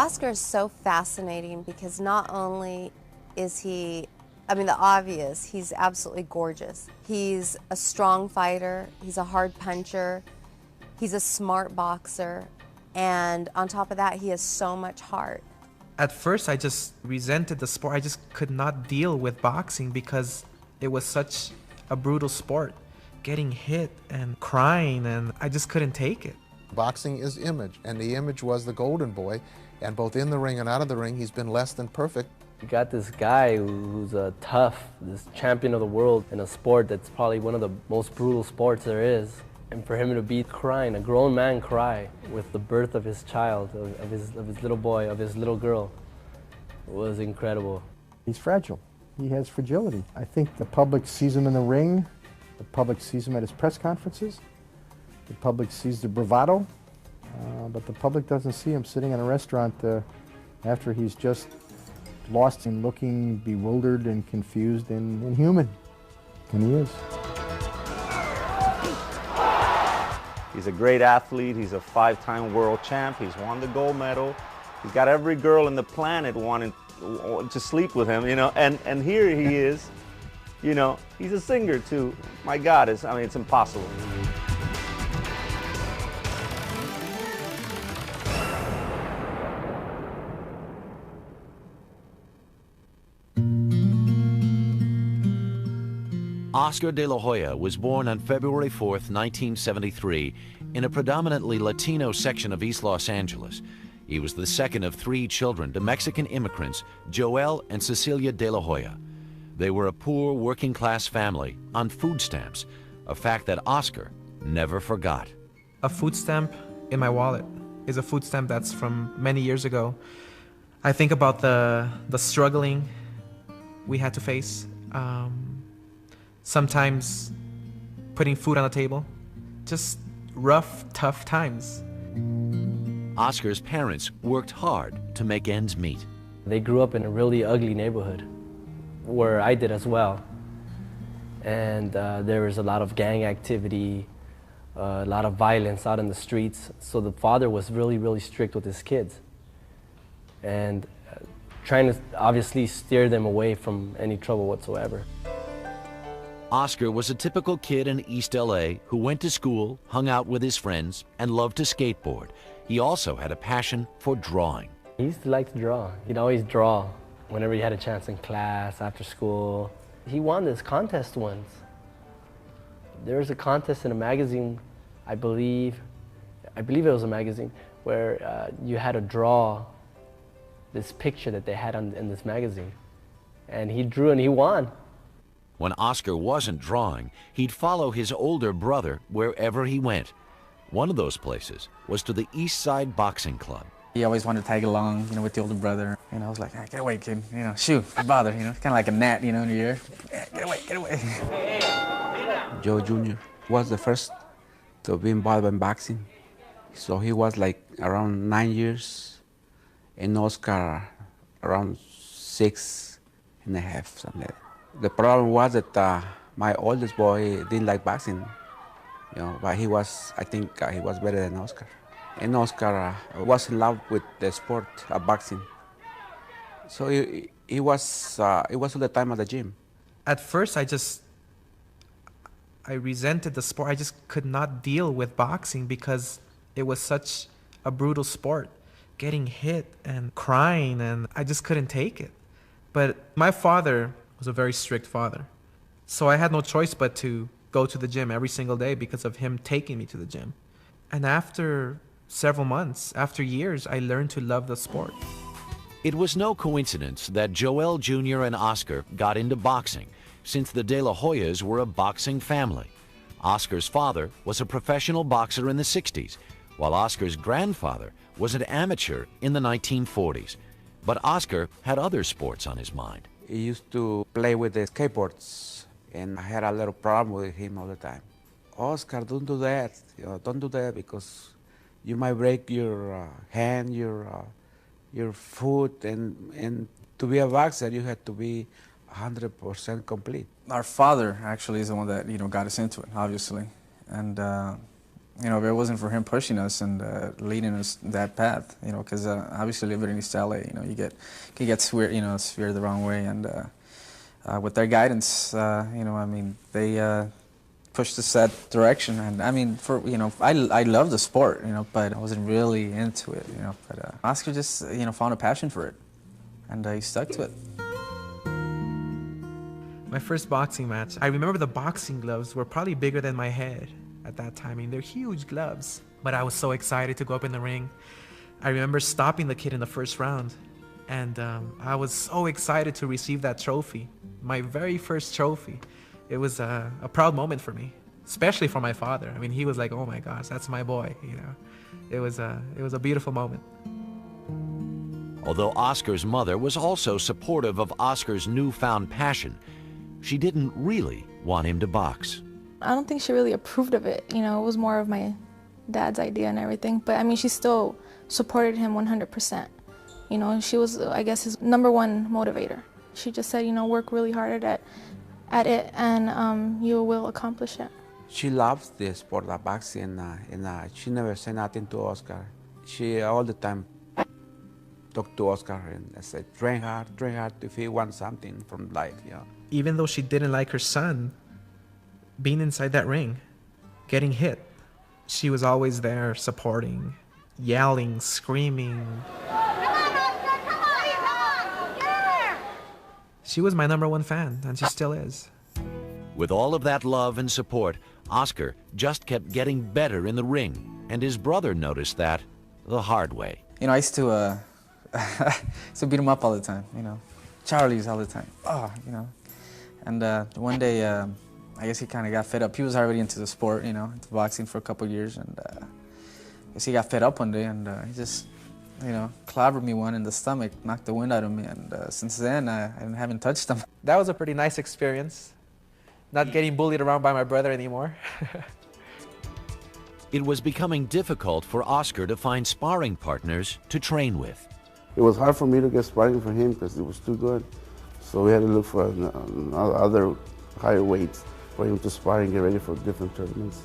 Oscar is so fascinating because not only is he, the obvious, he's absolutely gorgeous. He's a strong fighter, he's a hard puncher, he's a smart boxer, and on top of that, he has so much heart. At first, I just resented the sport. I just could not deal with boxing because it was such a brutal sport. Getting hit and crying, and I just couldn't take it. Boxing is image, and the image was the golden boy, and both in the ring and out of the ring, he's been less than perfect. You got this guy who's tough, this champion of the world in a sport that's probably one of the most brutal sports there is. And for him to be crying, a grown man cry with the birth of his child, of his little boy, of his little girl, was incredible. He's fragile. He has fragility. I think the public sees him in the ring, the public sees him at his press conferences, the public sees the bravado, but the public doesn't see him sitting in a restaurant after he's just lost and looking bewildered and confused and inhuman. And he is. He's a great athlete. He's a 5-time world champ. He's won the gold medal. He's got every girl on the planet wanting to sleep with him, and here he is, he's a singer too. My God, it's impossible. Oscar de la Hoya was born on February 4th, 1973, in a predominantly Latino section of East Los Angeles. He was the second of 3 children to Mexican immigrants, Joel and Cecilia de la Hoya. They were a poor working-class family on food stamps, a fact that Oscar never forgot. A food stamp in my wallet is a food stamp that's from many years ago. I think about the struggling we had to face. Sometimes putting food on the table, just rough, tough times. Oscar's parents worked hard to make ends meet. They grew up in a really ugly neighborhood, where I did as well. And there was a lot of gang activity, a lot of violence out in the streets. So the father was really, really strict with his kids. And trying to obviously steer them away from any trouble whatsoever. Oscar was a typical kid in East LA who went to school, hung out with his friends, and loved to skateboard. He also had a passion for drawing. He used to like to draw. He'd always draw whenever he had a chance in class, after school. He won this contest once. There was a contest in a magazine, I believe it was a magazine, where you had to draw this picture that they had in this magazine. And he drew and he won. When Oscar wasn't drawing, he'd follow his older brother wherever he went. One of those places was to the East Side Boxing Club. He always wanted to tag along, with the older brother. I was like, hey, get away, kid. Shoot, don't bother, kind of like a gnat, in your ear. Yeah, get away. Joe Jr. was the first to be involved in boxing. So he was like around 9 years, and Oscar around 6.5, something like that. The problem was that my oldest boy didn't like boxing, but I think he was better than Oscar. And Oscar was in love with the sport of boxing. So he was all the time at the gym. At first, I resented the sport. I just could not deal with boxing because it was such a brutal sport. Getting hit and crying, and I just couldn't take it. But my father was a very strict father. So I had no choice but to go to the gym every single day because of him taking me to the gym. And after several months, after years, I learned to love the sport. It was no coincidence that Joel Jr. and Oscar got into boxing, since the De La Hoyas were a boxing family. Oscar's father was a professional boxer in the 60s, while Oscar's grandfather was an amateur in the 1940s. But Oscar had other sports on his mind. He used to play with the skateboards, and I had a little problem with him all the time. Oscar, don't do that. Don't do that because you might break your hand, your foot, and to be a boxer, you have to be 100% complete. Our father actually is the one that got us into it, obviously, and You know, if it wasn't for him pushing us and leading us that path, you know, because obviously living in East LA, you know, you get steered the wrong way, and with their guidance, you know, I mean, they pushed us that direction, and I mean, I love the sport, you know, but I wasn't really into it, you know. But Oscar just, you know, found a passion for it, and he stuck to it. My first boxing match, I remember the boxing gloves were probably bigger than my head at that time. I mean, they're huge gloves. But I was so excited to go up in the ring. I remember stopping the kid in the first round. And I was so excited to receive that trophy. My very first trophy. It was a proud moment for me, especially for my father. I mean, he was like, oh my gosh, that's my boy, you know. It was a beautiful moment. Although Oscar's mother was also supportive of Oscar's newfound passion, she didn't really want him to box. I don't think she really approved of it. You know, it was more of my dad's idea and everything. But I mean, she still supported him 100%. You know, she was, I guess, his #1 motivator. She just said, you know, work really hard at it, and you will accomplish it. She loves the sport of boxing, and she never said nothing to Oscar. She all the time talked to Oscar and said, train hard if you want something from life, you know. Even though she didn't like her son being inside that ring, getting hit, she was always there supporting, yelling, screaming. She was my #1 fan, and she still is. With all of that love and support, Oscar just kept getting better in the ring, and his brother noticed that the hard way. You know, I used to beat him up all the time, you know. Charlie's all the time, you know. And one day, I guess he kind of got fed up. He was already into the sport, you know, into boxing for a couple of years, and I guess he got fed up one day, and he just, you know, clobbered me one in the stomach, knocked the wind out of me, and since then, I haven't touched him. That was a pretty nice experience, not getting bullied around by my brother anymore. It was becoming difficult for Oscar to find sparring partners to train with. It was hard for me to get sparring for him because it was too good. So we had to look for other higher weights for him to spar and get ready for different tournaments.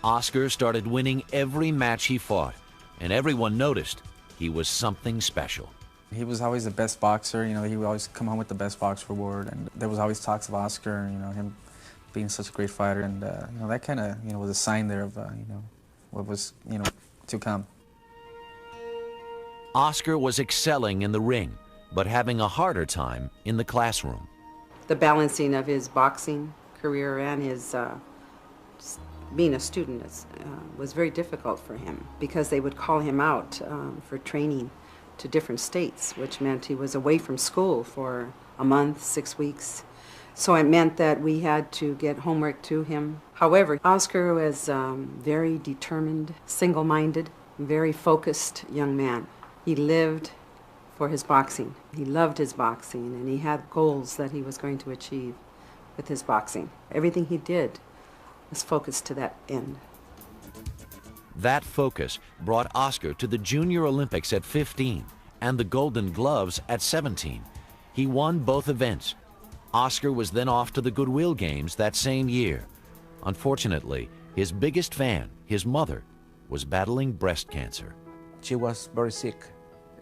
Oscar started winning every match he fought, and everyone noticed he was something special. He was always the best boxer, you know, he would always come home with the best box reward, and there was always talks of Oscar, you know, him being such a great fighter, and you know, that kind of, you know, was a sign there of, you know, what was, you know, to come. Oscar was excelling in the ring, but having a harder time in the classroom. The balancing of his boxing career and his being a student was very difficult for him, because they would call him out for training to different states, which meant he was away from school for a month, 6 weeks. So it meant that we had to get homework to him. However, Oscar was very determined, single-minded, very focused young man. He lived for his boxing. He loved his boxing, and he had goals that he was going to achieve with his boxing. Everything he did was focused to that end. That focus brought Oscar to the Junior Olympics at 15 and the Golden Gloves at 17. He won both events. Oscar was then off to the Goodwill Games that same year. Unfortunately, his biggest fan, his mother, was battling breast cancer. She was very sick,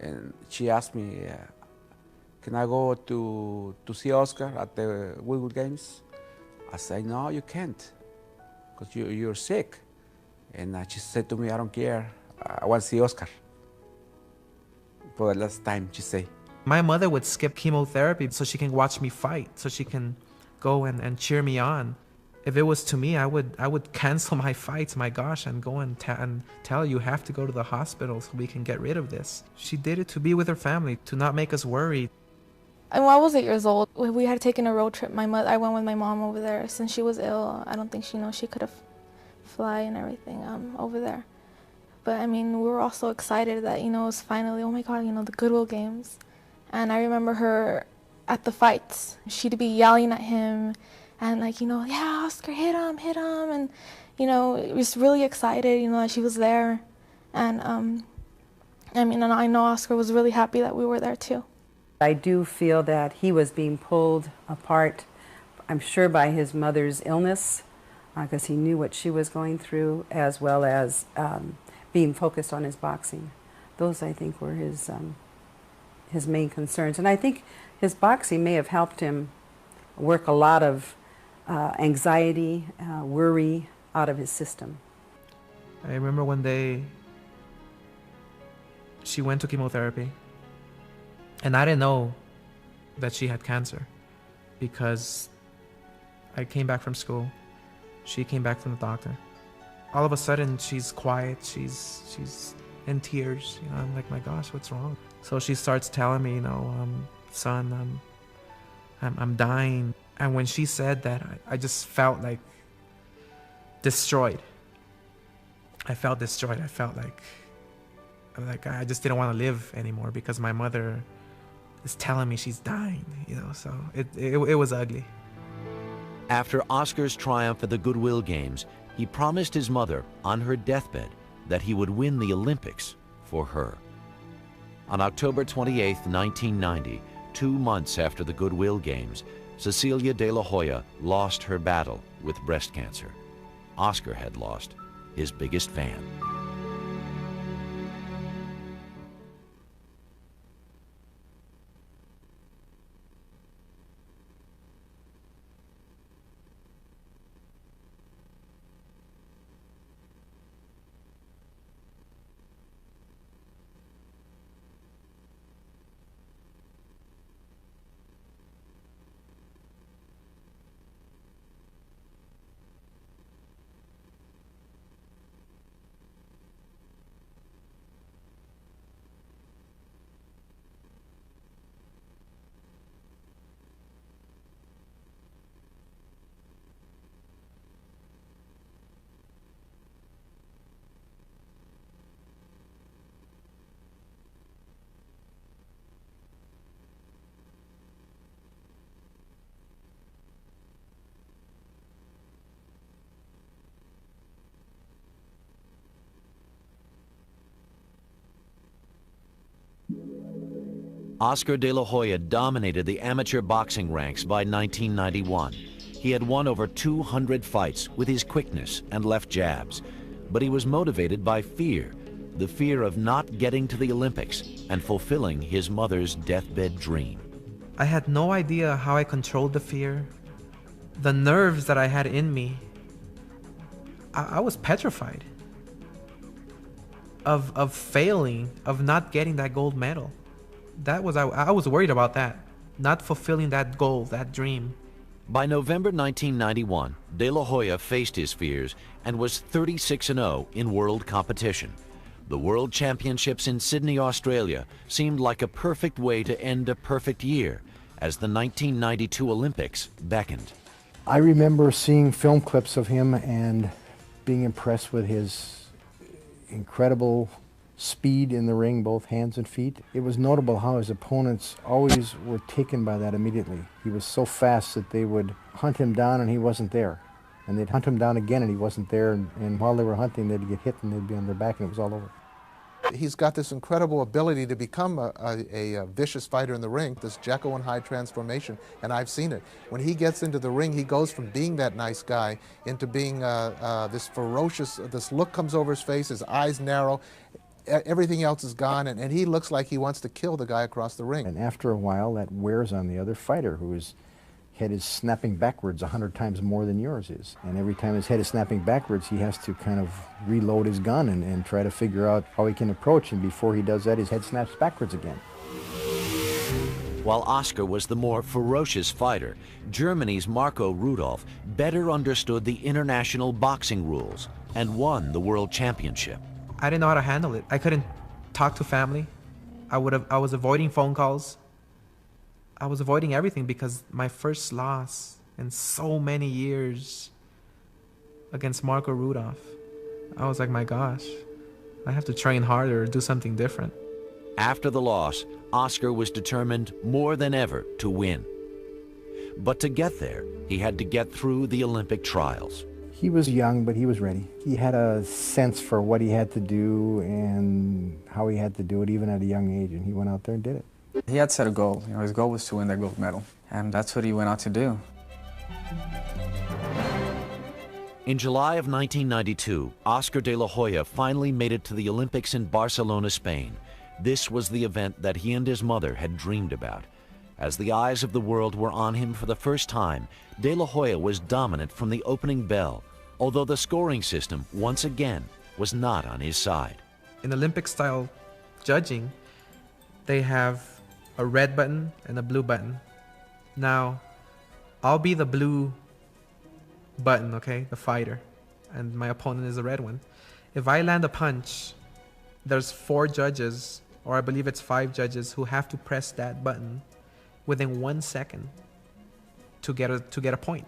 and she asked me, can I go to see Oscar at the Goodwill Games? I said, no, you can't, because you're sick. And she said to me, I don't care, I want to see Oscar. For the last time, she said. My mother would skip chemotherapy so she can watch me fight, so she can go and cheer me on. If it was to me, I would cancel my fights, my gosh, and go and tell you have to go to the hospital so we can get rid of this. She did it to be with her family, to not make us worry. And when I was 8 years old, we had taken a road trip. I went with my mom over there since she was ill. I don't think she could have fly and everything over there. But I mean, we were all so excited that, you know, it was finally, oh my God, you know, the Goodwill Games. And I remember her at the fights. She'd be yelling at him and like, you know, yeah, Oscar, hit him. And, you know, was really excited, you know, that she was there. And I mean, and I know Oscar was really happy that we were there too. I do feel that he was being pulled apart, I'm sure by his mother's illness, because he knew what she was going through, as well as being focused on his boxing. Those, I think, were his main concerns. And I think his boxing may have helped him work a lot of anxiety, worry out of his system. I remember one day she went to chemotherapy, and I didn't know that she had cancer because I came back from school. She came back from the doctor. All of a sudden, she's quiet. She's in tears. You know, I'm like, my gosh, what's wrong? So she starts telling me, you know, son, I'm dying. And when she said that, I just felt like destroyed. I felt destroyed. I felt like I just didn't want to live anymore because my mother is telling me she's dying, you know, so it was ugly. After Oscar's triumph at the Goodwill Games, he promised his mother on her deathbed that he would win the Olympics for her. On October 28, 1990, 2 months after the Goodwill Games, Cecilia de la Hoya lost her battle with breast cancer. Oscar had lost his biggest fan. Oscar de la Hoya dominated the amateur boxing ranks by 1991. He had won over 200 fights with his quickness and left jabs, but he was motivated by fear, the fear of not getting to the Olympics and fulfilling his mother's deathbed dream. I had no idea how I controlled the fear, the nerves that I had in me. I was petrified of failing, of not getting that gold medal. I was worried about that, not fulfilling that goal, that dream. By November 1991, De La Hoya faced his fears and was 36-0 in world competition. The World Championships in Sydney, Australia seemed like a perfect way to end a perfect year as the 1992 Olympics beckoned. I remember seeing film clips of him and being impressed with his incredible speed in the ring, both hands and feet. It was notable how his opponents always were taken by that immediately. He was so fast that they would hunt him down and he wasn't there. And they'd hunt him down again and he wasn't there. And while they were hunting, they'd get hit and they'd be on their back and it was all over. He's got this incredible ability to become a vicious fighter in the ring, this Jekyll and Hyde transformation, and I've seen it. When he gets into the ring, he goes from being that nice guy into being this ferocious, this look comes over his face, his eyes narrow, everything else is gone, and he looks like he wants to kill the guy across the ring. And after a while, that wears on the other fighter whose head is snapping backwards 100 times more than yours is. And every time his head is snapping backwards, he has to kind of reload his gun and try to figure out how he can approach, and before he does that, his head snaps backwards again. While Oscar was the more ferocious fighter, Germany's Marco Rudolph better understood the international boxing rules and won the World Championship. I didn't know how to handle it. I couldn't talk to family. I was avoiding phone calls. I was avoiding everything because my first loss in so many years against Marco Rudolph, I was like, my gosh, I have to train harder or do something different. After the loss, Oscar was determined more than ever to win. But to get there, he had to get through the Olympic trials. He was young, but he was ready. He had a sense for what he had to do and how he had to do it, even at a young age, and he went out there and did it. He had set a goal. You know, his goal was to win that gold medal, and that's what he went out to do. In July of 1992, Oscar de la Hoya finally made it to the Olympics in Barcelona, Spain. This was the event that he and his mother had dreamed about. As the eyes of the world were on him for the first time, de la Hoya was dominant from the opening bell, although the scoring system, once again, was not on his side. In Olympic-style judging, they have a red button and a blue button. Now, I'll be the blue button, okay, the fighter, and my opponent is the red one. If I land a punch, there's 4 judges, or I believe it's 5 judges, who have to press that button within 1 second to get a point.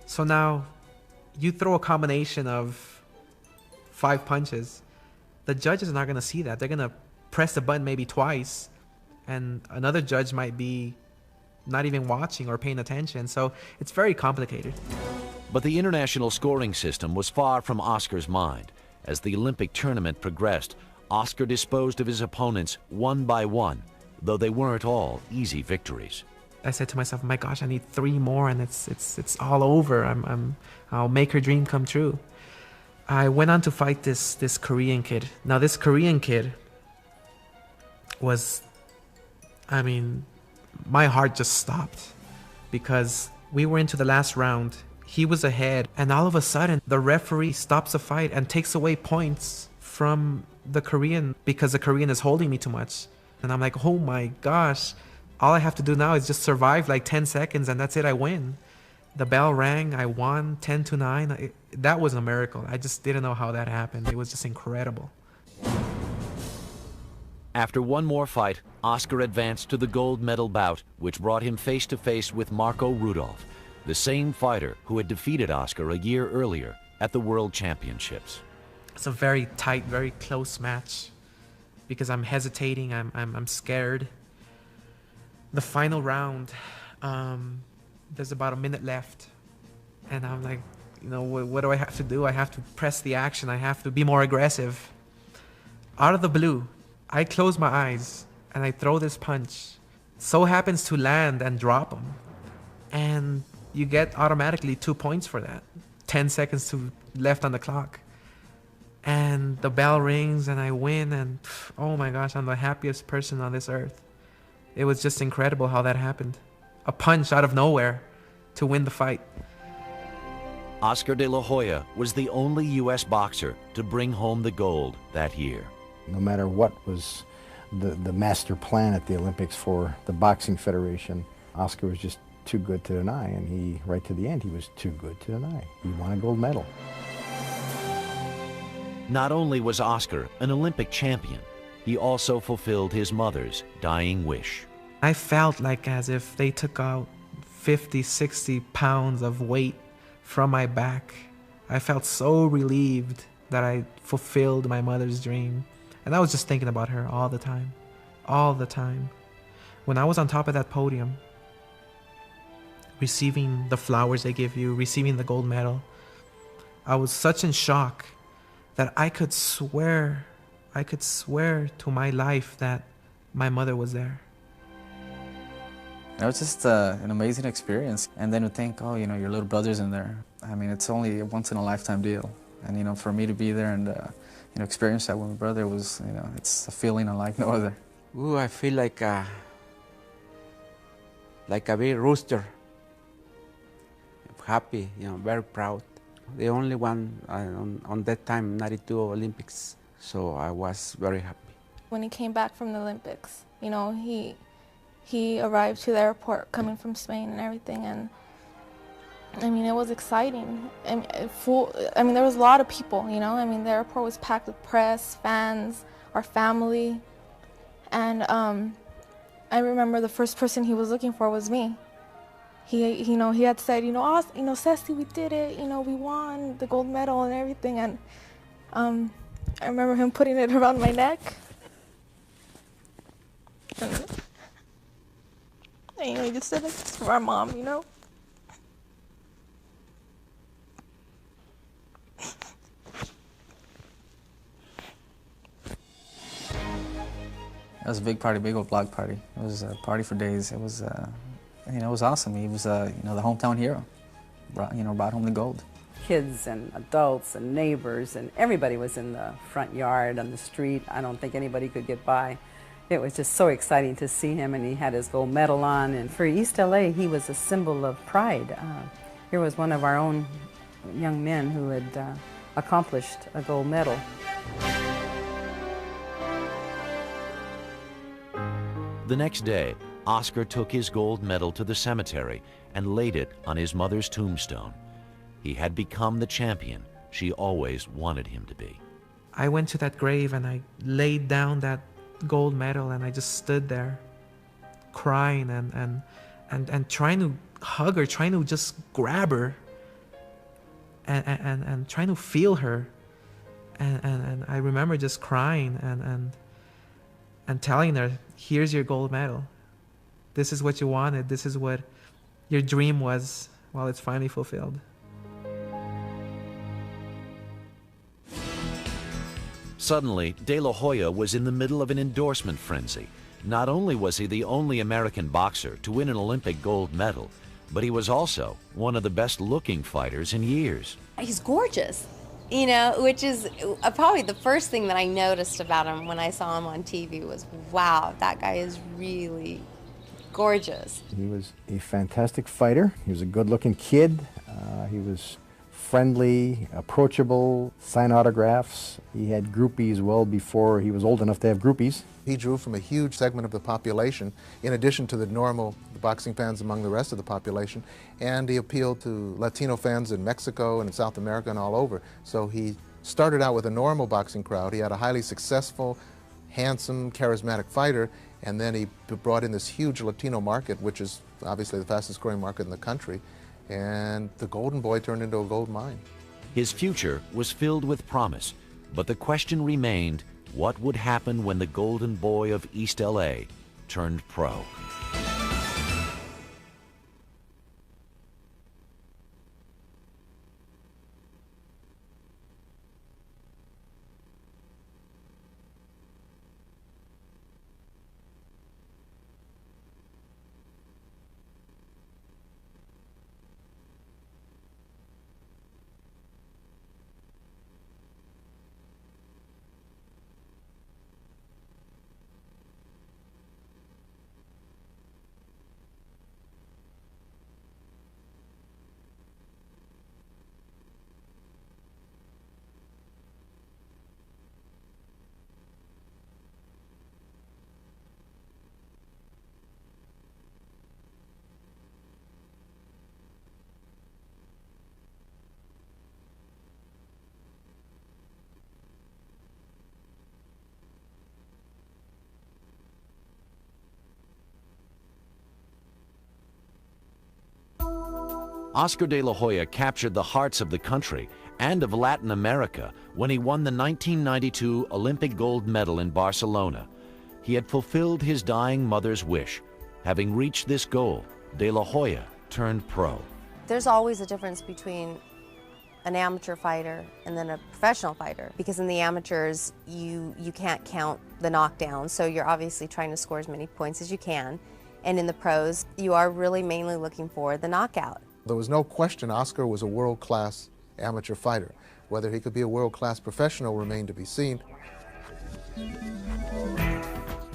So now, you throw a combination of 5 punches, the judges are not gonna see that. They're gonna press the button maybe twice, and another judge might be not even watching or paying attention, so it's very complicated. But the international scoring system was far from Oscar's mind. As the Olympic tournament progressed, Oscar disposed of his opponents one by one, though they weren't all easy victories. I said to myself, my gosh, I need 3 more and it's all over. I'll make her dream come true. I went on to fight this Korean kid. Now this Korean kid was, I mean, my heart just stopped because we were into the last round. He was ahead, and all of a sudden, the referee stops the fight and takes away points from the Korean because the Korean is holding me too much. And I'm like, oh my gosh, all I have to do now is just survive like 10 seconds and that's it, I win. The bell rang, I won 10-9. That was a miracle. I just didn't know how that happened. It was just incredible. After one more fight, Oscar advanced to the gold medal bout, which brought him face to face with Marco Rudolph, the same fighter who had defeated Oscar a year earlier at the World Championships. It's a very tight, very close match because I'm hesitating, I'm scared. The final round, there's about a minute left, and I'm like, you know, what do I have to do? I have to press the action, I have to be more aggressive. Out of the blue, I close my eyes and I throw this punch. So happens to land and drop him. And you get automatically 2 points for that. 10 seconds left on the clock. And the bell rings and I win, and oh my gosh, I'm the happiest person on this earth. It was just incredible how that happened. A punch out of nowhere to win the fight. Oscar de la Hoya was the only U.S. boxer to bring home the gold that year. No matter what was the master plan at the Olympics for the Boxing Federation, Oscar was just too good to deny, and he, right to the end, he was too good to deny. He won a gold medal. Not only was Oscar an Olympic champion, he also fulfilled his mother's dying wish. I felt like as if they took out 50, 60 pounds of weight from my back. I felt so relieved that I fulfilled my mother's dream. And I was just thinking about her all the time. All the time. When I was on top of that podium, receiving the flowers they give you, receiving the gold medal, I was such in shock that I could swear to my life that my mother was there. It was just an amazing experience. And then to think, oh, you know, your little brother's in there. I mean, it's only a once-in-a-lifetime deal. And, you know, for me to be there and, you know, experience that with my brother was, you know, it's a feeling unlike no other. Ooh, I feel like a big rooster. Happy, you know, very proud. The only one on that time, 92 Olympics. So I was very happy. When he came back from the Olympics, you know, he arrived to the airport coming from Spain and everything, and I mean, it was exciting. I mean, there was a lot of people, you know. I mean, the airport was packed with press, fans, our family, and I remember the first person he was looking for was me. He had said, Ceci, we did it, you know, we won the gold medal and everything, and I remember him putting it around my neck. And he just said, it's for our mom, you know. It was a big party, big old block party. It was a party for days. It was, you know, it was awesome. He was, you know, the hometown hero. Brought home the gold. Kids and adults and neighbors and everybody was in the front yard, on the street. I don't think anybody could get by. It was just so exciting to see him, and he had his gold medal on. And for East LA, he was a symbol of pride. Here was one of our own young men who had accomplished a gold medal. The next day, Oscar took his gold medal to the cemetery and laid it on his mother's tombstone. He had become the champion she always wanted him to be. I went to that grave and I laid down that gold medal and I just stood there crying and trying to hug her, trying to just grab her and trying to feel her. And I remember just crying and telling her, here's your gold medal. This is what you wanted. This is what your dream was. Well, it's finally fulfilled. Suddenly, De La Hoya was in the middle of an endorsement frenzy. Not only was he the only American boxer to win an Olympic gold medal, but he was also one of the best-looking fighters in years. He's gorgeous, you know, which is probably the first thing that I noticed about him when I saw him on TV was, wow, that guy is really gorgeous. He was a fantastic fighter. He was a good-looking kid. He was friendly, approachable, sign autographs. He had groupies well before he was old enough to have groupies. He drew from a huge segment of the population, in addition to the normal boxing fans among the rest of the population, and he appealed to Latino fans in Mexico and in South America and all over. So he started out with a normal boxing crowd. He had a highly successful, handsome, charismatic fighter, and then he brought in this huge Latino market, which is obviously the fastest growing market in the country, and the Golden Boy turned into a gold mine. His future was filled with promise, but the question remained, what would happen when the Golden Boy of East LA turned pro? Oscar De La Hoya captured the hearts of the country and of Latin America when he won the 1992 Olympic gold medal in Barcelona. He had fulfilled his dying mother's wish. Having reached this goal, De La Hoya turned pro. There's always a difference between an amateur fighter and then a professional fighter, because in the amateurs you can't count the knockdowns, so you're obviously trying to score as many points as you can, and in the pros you are really mainly looking for the knockout. There was no question Oscar was a world-class amateur fighter. Whether he could be a world-class professional remained to be seen.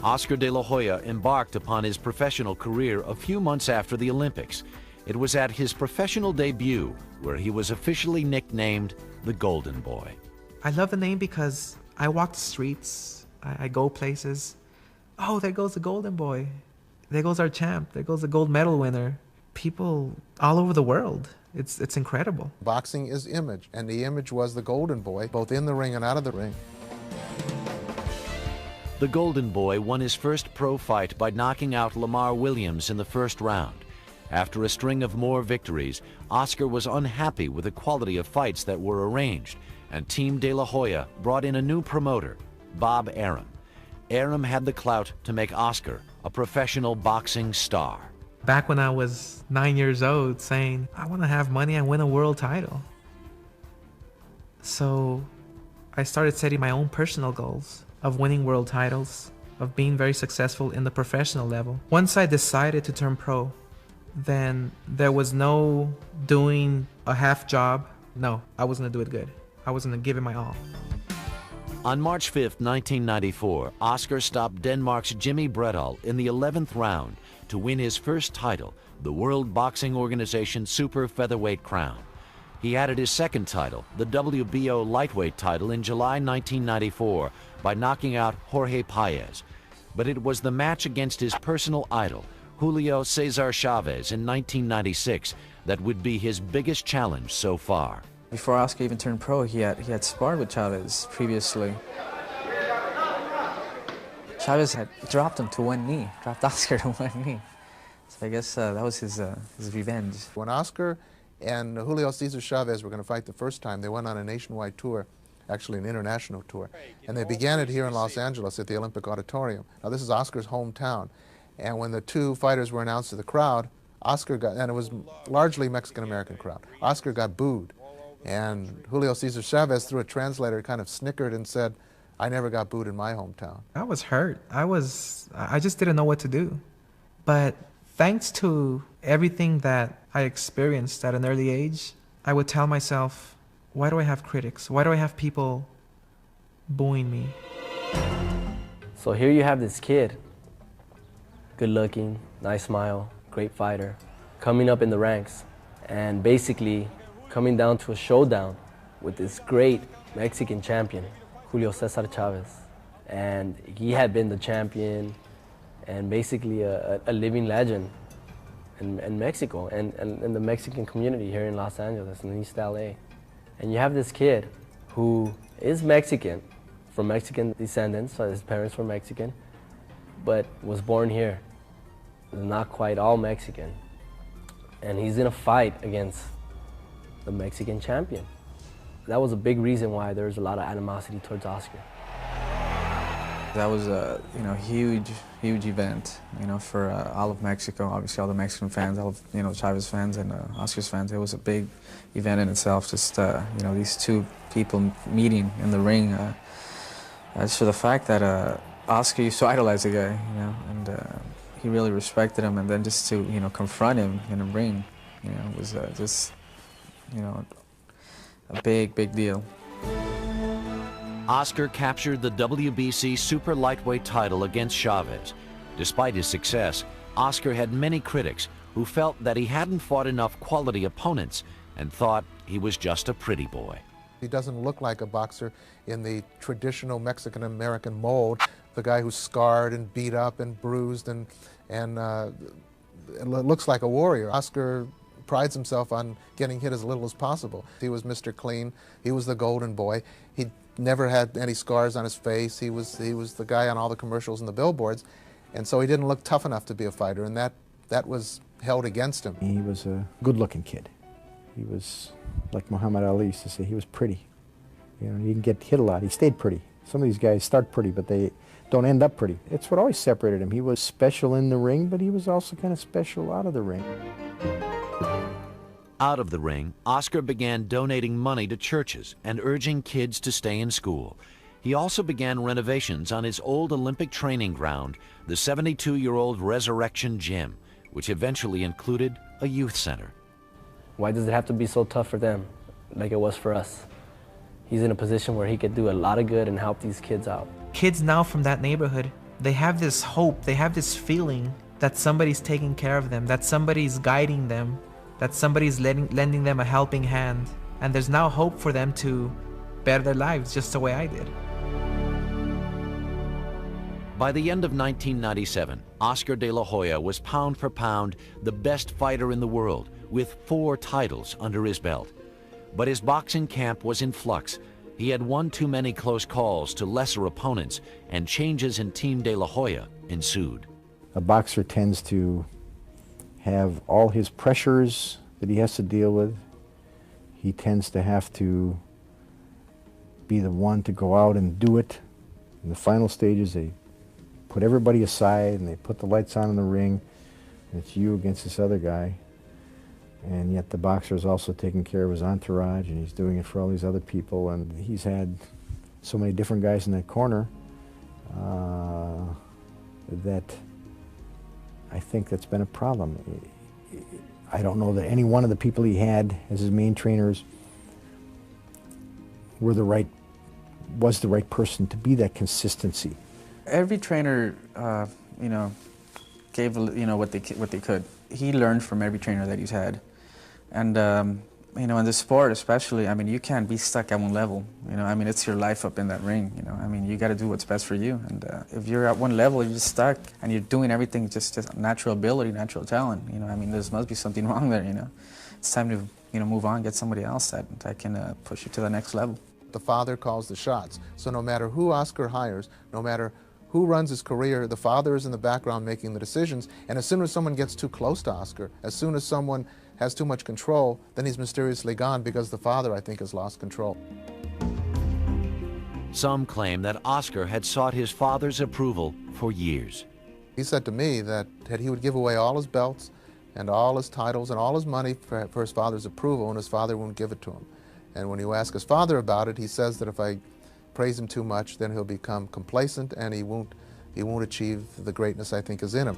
Oscar De La Hoya embarked upon his professional career a few months after the Olympics. It was at his professional debut where he was officially nicknamed the Golden Boy. I love the name because I walk the streets, I go places. Oh, there goes the Golden Boy. There goes our champ. There goes the gold medal winner. People all over the world. It's incredible. Boxing is image, and the image was the Golden Boy, both in the ring and out of the ring. The Golden Boy won his first pro fight by knocking out Lamar Williams in the first round. After a string of more victories, Oscar was unhappy with the quality of fights that were arranged, and Team De La Hoya brought in a new promoter, Bob Arum. Arum had the clout to make Oscar a professional boxing star. Back when I was 9 years old, saying, I want to have money and win a world title. So I started setting my own personal goals of winning world titles, of being very successful in the professional level. Once I decided to turn pro, then there was no doing a half job. No, I was gonna do it good. I was gonna give it my all. On March 5th, 1994, Oscar stopped Denmark's Jimmy Bredal in the 11th round to win his first title, the World Boxing Organization Super Featherweight Crown. He added his second title, the WBO Lightweight title, in July 1994 by knocking out Jorge Paez. But it was the match against his personal idol, Julio Cesar Chavez, in 1996 that would be his biggest challenge so far. Before Oscar even turned pro, he had sparred with Chavez previously. Chavez had dropped him to one knee, dropped Oscar to one knee. So I guess that was his revenge. When Oscar and Julio Cesar Chavez were going to fight the first time, they went on a nationwide tour, actually an international tour, and they began it here in Los Angeles at the Olympic Auditorium. Now this is Oscar's hometown, and when the two fighters were announced to the crowd, Oscar got, and it was largely Mexican-American crowd, Oscar got booed. And Julio Cesar Chavez, through a translator, kind of snickered and said, "I never got booed in my hometown." I was hurt. I just didn't know what to do. But thanks to everything that I experienced at an early age, I would tell myself, why do I have critics? Why do I have people booing me? So here you have this kid, good looking, nice smile, great fighter, coming up in the ranks and basically coming down to a showdown with this great Mexican champion, Julio Cesar Chavez. And he had been the champion and basically a living legend in Mexico and in the Mexican community here in Los Angeles and East LA. And you have this kid who is Mexican, from Mexican descendants, so his parents were Mexican, but was born here, not quite all Mexican. And he's in a fight against the Mexican champion. That was a big reason why there was a lot of animosity towards Oscar. That was a huge event, for all of Mexico. Obviously, all the Mexican fans, all of Chavez fans and Oscar's fans. It was a big event in itself. Just these two people meeting in the ring. As for the fact that Oscar used to idolize the guy, and he really respected him, and then just to confront him in the ring, was just a big deal. Oscar captured the WBC Super Lightweight title against Chavez. Despite his success, Oscar had many critics who felt that he hadn't fought enough quality opponents and thought he was just a pretty boy. He doesn't look like a boxer in the traditional Mexican-American mold, the guy who's scarred and beat up and bruised and looks like a warrior. Oscar prides himself on getting hit as little as possible. He was Mr. Clean. He was the golden boy. He never had any scars on his face. He was the guy on all the commercials and the billboards, and so he didn't look tough enough to be a fighter, and that was held against him. He was a good-looking kid. He was, like Muhammad Ali used to say, he was pretty. He didn't get hit a lot. He stayed pretty. Some of these guys start pretty, but they don't end up pretty. It's what always separated him. He was special in the ring, but he was also kind of special out of the ring. Out of the ring, Oscar began donating money to churches and urging kids to stay in school. He also began renovations on his old Olympic training ground, the 72-year-old Resurrection Gym, which eventually included a youth center. Why does it have to be so tough for them, like it was for us? He's in a position where he could do a lot of good and help these kids out. Kids now from that neighborhood, they have this hope, they have this feeling that somebody's taking care of them, that somebody's guiding them, that somebody's lending them a helping hand. And there's now hope for them to better their lives just the way I did. By the end of 1997, Oscar de la Hoya was pound for pound the best fighter in the world, with 4 titles under his belt. But his boxing camp was in flux. He had won too many close calls to lesser opponents, and changes in Team de la Hoya ensued. A boxer tends to have all his pressures that he has to deal with. He tends to have to be the one to go out and do it. In the final stages, they put everybody aside and they put the lights on in the ring. And it's you against this other guy. And yet the boxer is also taking care of his entourage, and he's doing it for all these other people. And he's had so many different guys in that corner that I think that's been a problem. I don't know that any one of the people he had as his main trainers was the right person to be that consistency. Every trainer, you know, gave what they could. He learned from every trainer that he's had, and you know, in the sport especially, I mean, you can't be stuck at one level. You know, I mean, it's your life up in that ring. You know, I mean, you got to do what's best for you. And if you're at one level, you're just stuck, and you're doing everything just natural ability, natural talent. You know, I mean, there must be something wrong there. You know, it's time to move on, get somebody else that can push you to the next level. The father calls the shots. So no matter who Oscar hires, no matter who runs his career, the father is in the background making the decisions. And as soon as someone gets too close to Oscar, as soon as someone has too much control, then he's mysteriously gone because the father, I think, has lost control. Some claim that Oscar had sought his father's approval for years. He said to me that he would give away all his belts and all his titles and all his money for his father's approval, and his father wouldn't give it to him. And when you ask his father about it, he says that if I praise him too much, then he'll become complacent and he won't achieve the greatness I think is in him.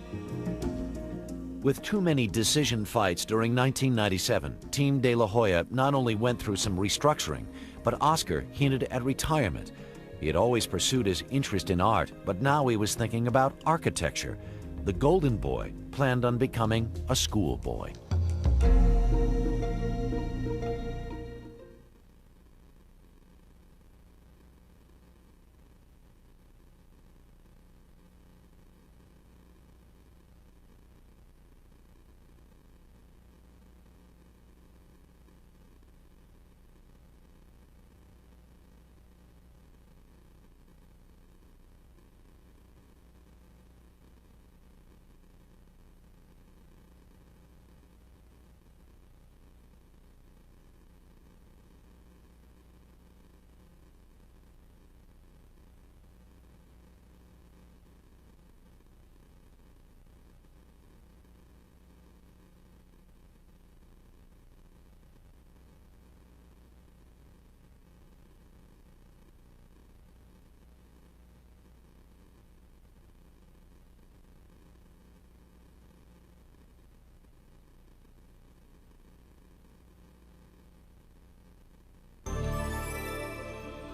With too many decision fights during 1997, Team De La Hoya not only went through some restructuring, but Oscar hinted at retirement. He had always pursued his interest in art, but now he was thinking about architecture. The Golden Boy planned on becoming a schoolboy.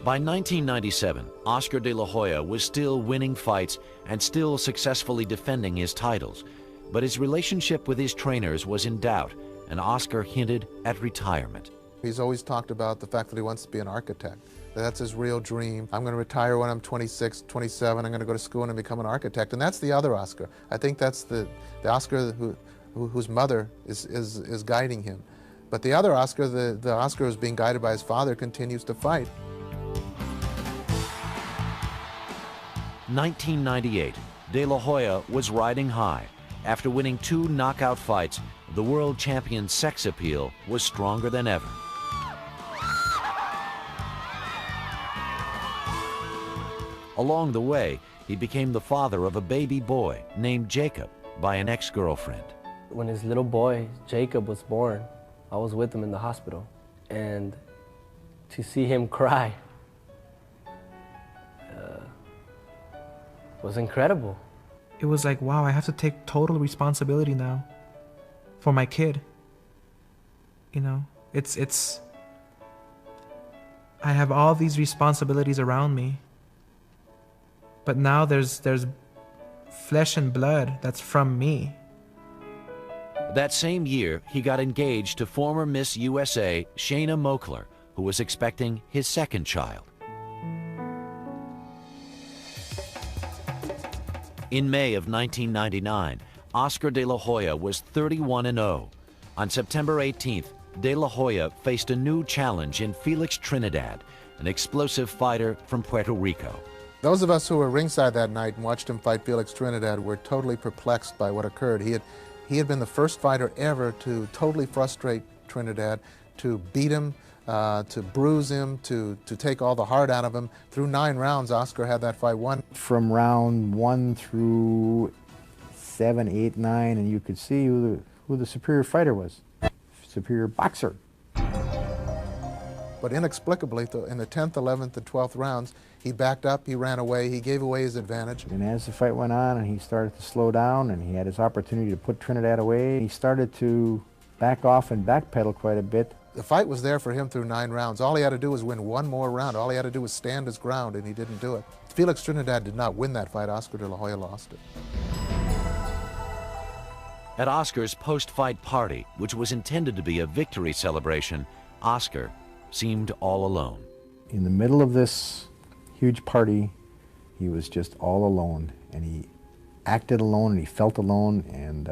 By 1997, Oscar De La Hoya was still winning fights and still successfully defending his titles. But his relationship with his trainers was in doubt, and Oscar hinted at retirement. He's always talked about the fact that he wants to be an architect. That's his real dream. I'm going to retire when I'm 26, 27. I'm going to go to school and become an architect. And that's the other Oscar. I think that's the Oscar whose mother is guiding him. But the other Oscar, the Oscar who's being guided by his father, continues to fight. 1998, De La Hoya was riding high. After winning 2 knockout fights, the world champion's sex appeal was stronger than ever. Along the way, he became the father of a baby boy named Jacob by an ex-girlfriend. When his little boy, Jacob, was born, I was with him in the hospital. And to see him cry was incredible. It was like, wow, I have to take total responsibility now for my kid. You know, it's I have all these responsibilities around me, but now there's flesh and blood that's from me. That same year, he got engaged to former Miss USA, Shayna Moakler, who was expecting his second child. In May of 1999, Oscar De La Hoya was 31-0. On September 18th, De La Hoya faced a new challenge in Felix Trinidad, an explosive fighter from Puerto Rico. Those of us who were ringside that night and watched him fight Felix Trinidad were totally perplexed by what occurred. He had been the first fighter ever to totally frustrate Trinidad, to beat him, to bruise him, to take all the heart out of him. Through 9 rounds, Oscar had that fight won. From round 1 through 7, 8, 9, and you could see who the superior fighter was, superior boxer. But inexplicably, in the 10th, 11th, and 12th rounds, he backed up, he ran away, he gave away his advantage. And as the fight went on and he started to slow down and he had his opportunity to put Trinidad away, he started to back off and backpedal quite a bit. The fight was there for him through 9 rounds. All he had to do was win one more round. All he had to do was stand his ground, and he didn't do it. Felix Trinidad did not win that fight. Oscar de la Hoya lost it. At Oscar's post-fight party, which was intended to be a victory celebration, Oscar seemed all alone. In the middle of this huge party, he was just all alone, and he acted alone, and he felt alone, and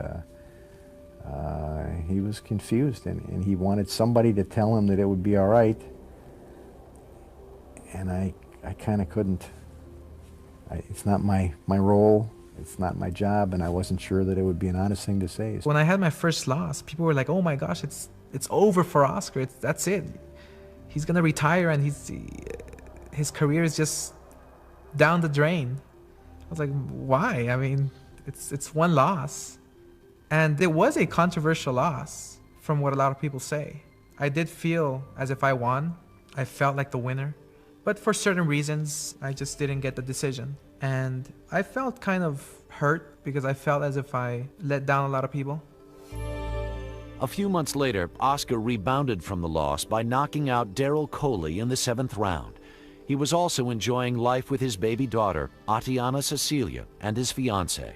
he was confused, and he wanted somebody to tell him that it would be all right, and I kind of couldn't. It's not my role, it's not my job, and I wasn't sure that it would be an honest thing to say. When I had my first loss, people were like, oh my gosh, it's over for Oscar, that's it. He's gonna retire and his career is just down the drain. I was like, why? I mean, it's one loss. And it was a controversial loss from what a lot of people say. I did feel as if I won. I felt like the winner. But for certain reasons, I just didn't get the decision. And I felt kind of hurt because I felt as if I let down a lot of people. A few months later, Oscar rebounded from the loss by knocking out Daryl Coley in the 7th round. He was also enjoying life with his baby daughter, Atiana Cecilia, and his fiancée.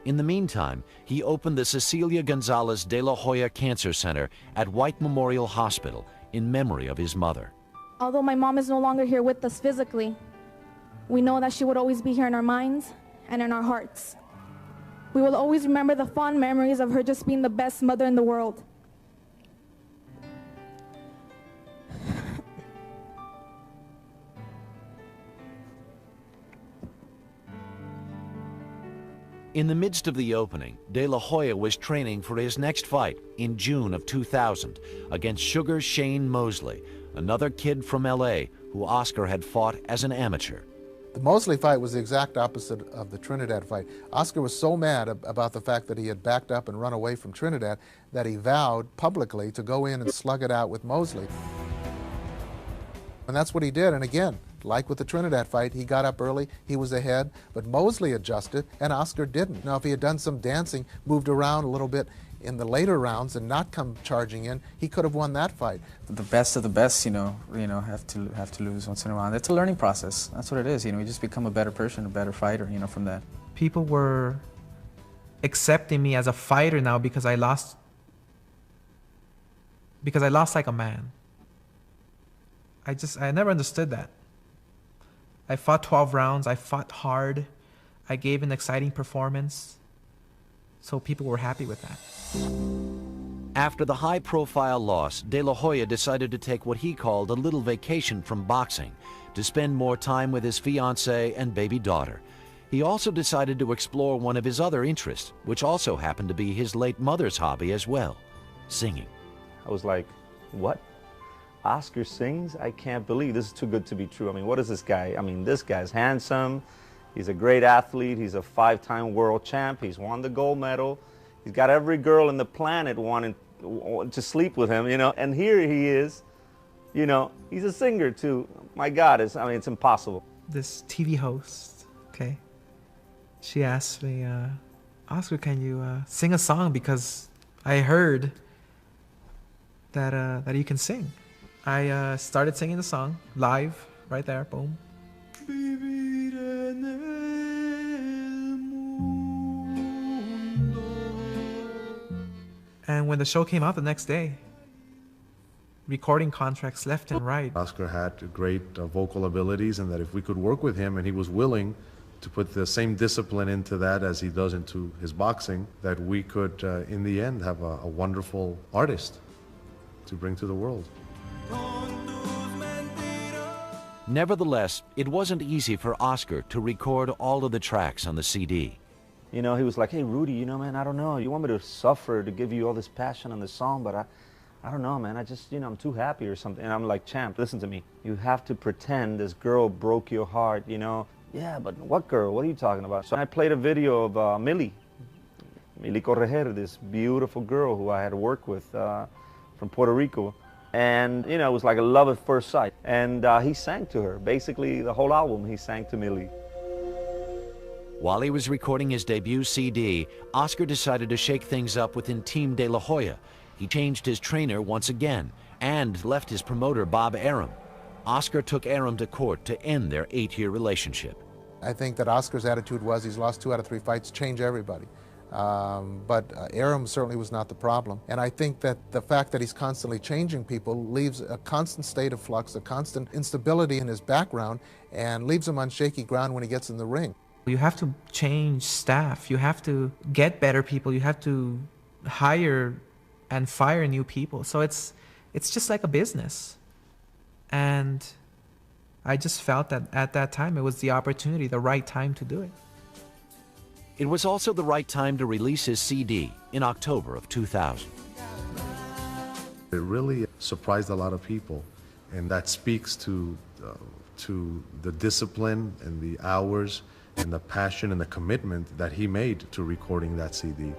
In the meantime, he opened the Cecilia Gonzalez de la Hoya Cancer Center at White Memorial Hospital in memory of his mother. Although my mom is no longer here with us physically, we know that she would always be here in our minds and in our hearts. We will always remember the fond memories of her just being the best mother in the world. In the midst of the opening, De La Hoya was training for his next fight in June of 2000 against Sugar Shane Mosley, another kid from LA who Oscar had fought as an amateur. The Mosley fight was the exact opposite of the Trinidad fight. Oscar was so mad about the fact that he had backed up and run away from Trinidad that he vowed publicly to go in and slug it out with Mosley. And that's what he did. And again, like with the Trinidad fight, he got up early, he was ahead, but Mosley adjusted and Oscar didn't. Now, if he had done some dancing, moved around a little bit in the later rounds and not come charging in, he could have won that fight. The best of the best, have to lose once in a while. It's a learning process. That's what it is. You just become a better person, a better fighter, from that. People were accepting me as a fighter now because I lost like a man. I never understood that. I fought 12 rounds, I fought hard, I gave an exciting performance, so people were happy with that. After the high-profile loss, De La Hoya decided to take what he called a little vacation from boxing to spend more time with his fiancée and baby daughter. He also decided to explore one of his other interests, which also happened to be his late mother's hobby as well, singing. I was like, what? Oscar sings? I can't believe this is too good to be true. I mean, what is this guy? I mean, this guy's handsome. He's a great athlete. He's a 5-time world champ. He's won the gold medal. He's got every girl in the planet wanting to sleep with him, And here he is, he's a singer too. My God, it's impossible. This TV host, okay, she asked me, Oscar, can you sing a song? Because I heard that you can sing. I started singing the song live, right there, boom. And when the show came out the next day, recording contracts left and right. Oscar had great vocal abilities, and that if we could work with him and he was willing to put the same discipline into that as he does into his boxing, that we could, in the end, have a wonderful artist to bring to the world. Nevertheless, it wasn't easy for Oscar to record all of the tracks on the CD. He was like, hey, Rudy, man, I don't know. You want me to suffer to give you all this passion on the song, but I don't know, man. I just, I'm too happy or something. And I'm like, champ, listen to me. You have to pretend this girl broke your heart, Yeah, but what girl? What are you talking about? So I played a video of Millie Correger, this beautiful girl who I had worked with from Puerto Rico. And, you know, it was like a love at first sight. And he sang to her. Basically, the whole album, he sang to Millie. While he was recording his debut CD, Oscar decided to shake things up within Team De La Hoya. He changed his trainer once again and left his promoter, Bob Arum. Oscar took Arum to court to end their 8-year relationship. I think that Oscar's attitude was he's lost 2 out of 3 fights, change everybody. But Arum certainly was not the problem. And I think that the fact that he's constantly changing people leaves a constant state of flux, a constant instability in his background, and leaves him on shaky ground when he gets in the ring. You have to change staff. You have to get better people. You have to hire and fire new people. So it's just like a business. And I just felt that at that time it was the opportunity, the right time to do it. It was also the right time to release his CD in October of 2000. It really surprised a lot of people, and that speaks to the discipline and the hours and the passion and the commitment that he made to recording that CD.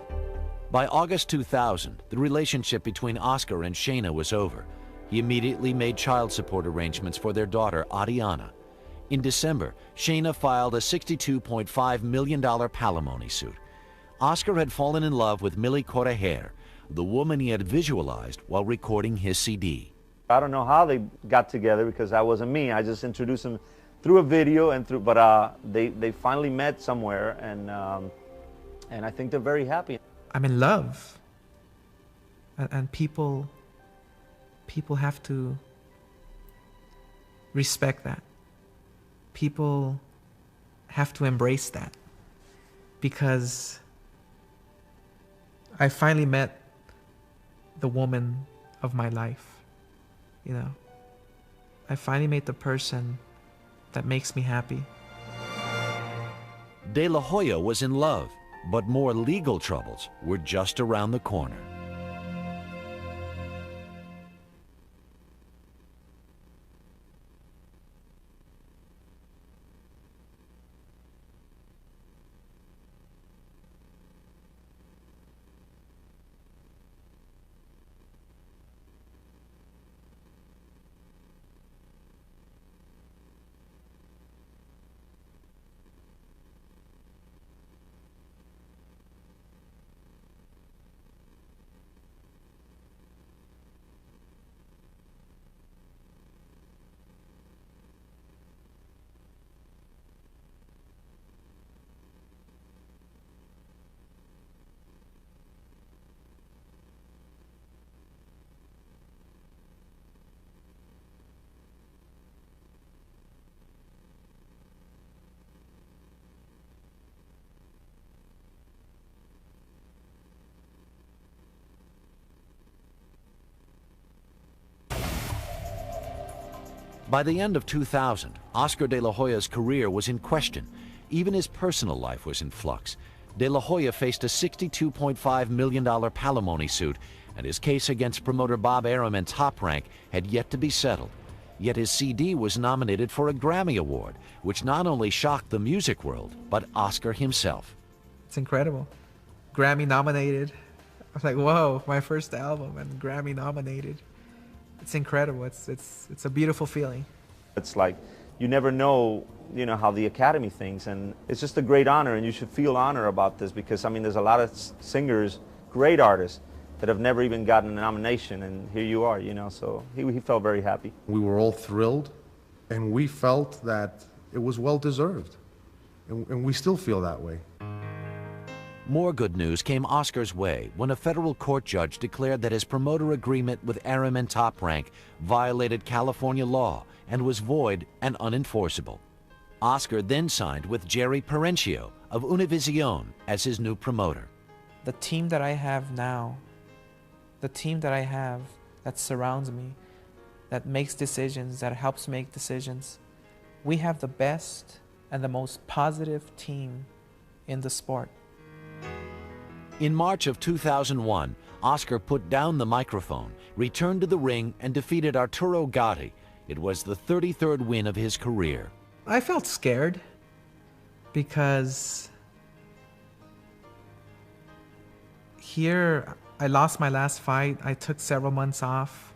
By August 2000, the relationship between Oscar and Shayna was over. He immediately made child support arrangements for their daughter, Adiana. In December, Shayna filed a $62.5 million palimony suit. Oscar had fallen in love with Millie Correger, the woman he had visualized while recording his CD. I don't know how they got together because that wasn't me. I just introduced them through a video but they finally met somewhere, and I think they're very happy. I'm in love. And people have to respect that. People have to embrace that, because I finally met the woman of my life. You know, I finally met the person that makes me happy. De La Hoya was in love, but more legal troubles were just around the corner. By the end of 2000, Oscar De La Hoya's career was in question. Even his personal life was in flux. De La Hoya faced a $62.5 million palimony suit, and his case against promoter Bob Arum and Top Rank had yet to be settled. Yet his CD was nominated for a Grammy Award, which not only shocked the music world, but Oscar himself. It's incredible. Grammy nominated. I was like, whoa, my first album and Grammy nominated. It's incredible. It's a beautiful feeling. It's like you never know, you know, how the Academy thinks, and it's just a great honor, and you should feel honor about this, because I mean there's a lot of singers, great artists, that have never even gotten a nomination, and here you are, you know, so he felt very happy. We were all thrilled, and we felt that it was well deserved, and we still feel that way. More good news came Oscar's way when a federal court judge declared that his promoter agreement with Arum and Top Rank violated California law and was void and unenforceable. Oscar then signed with Jerry Perenchio of Univision as his new promoter. The team that I have now, the team that I have that surrounds me, that makes decisions, that helps make decisions, we have the best and the most positive team in the sport. In March of 2001, Oscar put down the microphone, returned to the ring, and defeated Arturo Gatti. It was the 33rd win of his career. I felt scared because here I lost my last fight. I took several months off.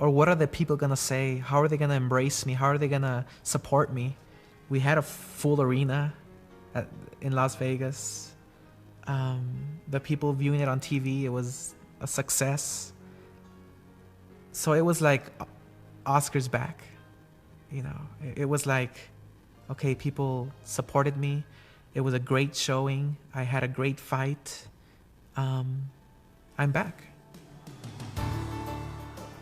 Or what are the people going to say? How are they going to embrace me? How are they going to support me? We had a full arena in Las Vegas. The people viewing it on TV, it was a success. So it was like Oscar's back. You know, it was like, okay, people supported me. It was a great showing. I had a great fight. I'm back.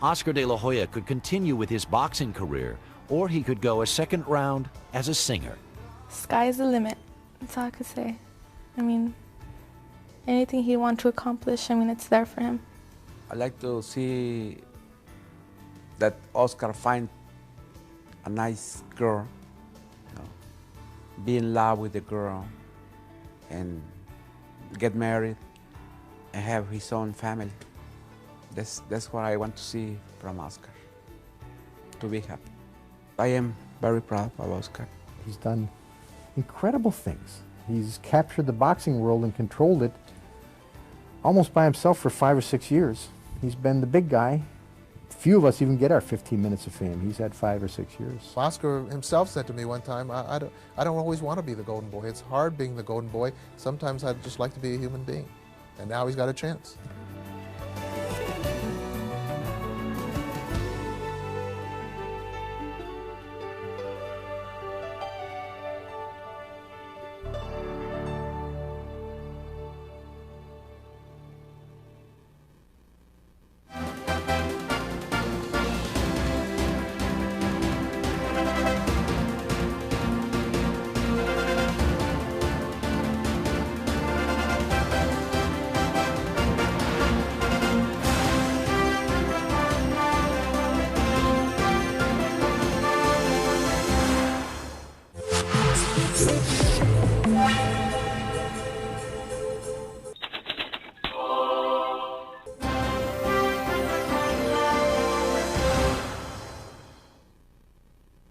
Oscar de la Hoya could continue with his boxing career, or he could go a second round as a singer. Sky's the limit. That's all I could say. I mean, anything he wants to accomplish, I mean, it's there for him. I like to see that Oscar find a nice girl, you know, be in love with the girl, and get married, and have his own family. That's what I want to see from Oscar, to be happy. I am very proud of Oscar. He's done incredible things. He's captured the boxing world and controlled it almost by himself for 5 or 6 years. He's been the big guy. Few of us even get our 15 minutes of fame. He's had 5 or 6 years. Oscar himself said to me one time, I don't always want to be the golden boy. It's hard being the golden boy. Sometimes I'd just like to be a human being. And now he's got a chance. Yeah.